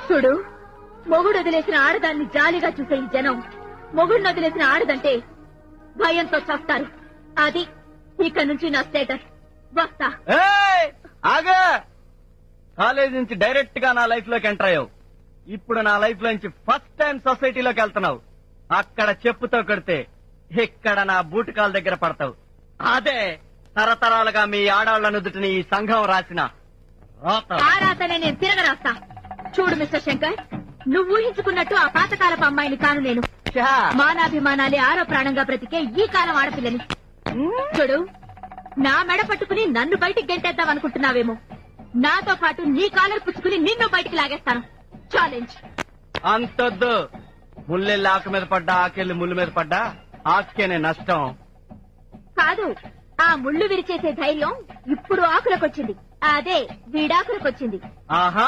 చూడు, మొగుడు వదిలేసిన ఆడదాన్ని జాలిగా చూసే ఈ జనం మొగుడిని వదిలేసిన ఆడదంటే భయంతో చస్తారు. అది ఇక నుంచి నా స్టేటస్. వస్తా. ఆగా, కాలేజ్ నుంచి డైరెక్ట్ గా నా లైఫ్ లోకి ఎంటర్ అయ్యావు. ఇప్పుడు నా లైఫ్ లో నుంచి ఫస్ట్ టైం సొసైటీలోకి వెళ్తున్నావు. అక్కడ చెప్పుతో కొడితే ఇక్కడ నా బూటకాల దగ్గర పడతావు. అదే తరతరాలుగా మీ ఆడాళ్ల నుదుటిని ఈ సంఘం రాసిన రాత. ఆ రాతనే నేను తిరగరాస్తా. చూడు మిస్టర్ శంకర్, నువ్వు ఊహించుకున్నట్టు ఆ పాతకాలపు అమ్మాయిని కాను నేను. మానాభిమానాలే ఆరో ప్రాణంగా బ్రతికే ఈ కాలం ఆడపిల్లని. చూడు, నా మెడ పట్టుకుని నన్ను బయటికి గెంటేద్దాం అనుకుంటున్నావేమో. నాతో పాటు నీ కాలర్ పుచ్చుకుని నిన్ను బయటికి లాగేస్తాను. ఛాలెంజ్. అంతొద్దు. ముల్లెళ్ళి ఆకు మీద పడ్డా, ఆకెళ్ళి ముళ్ళు మీద పడ్డా ఆకేనే నష్టం. కాదు, ఆ ముళ్ళు విరిచేసే ధైర్యం ఇప్పుడు ఆకులకొచ్చింది. అదే వీడాకులకొచ్చింది. ఆహా,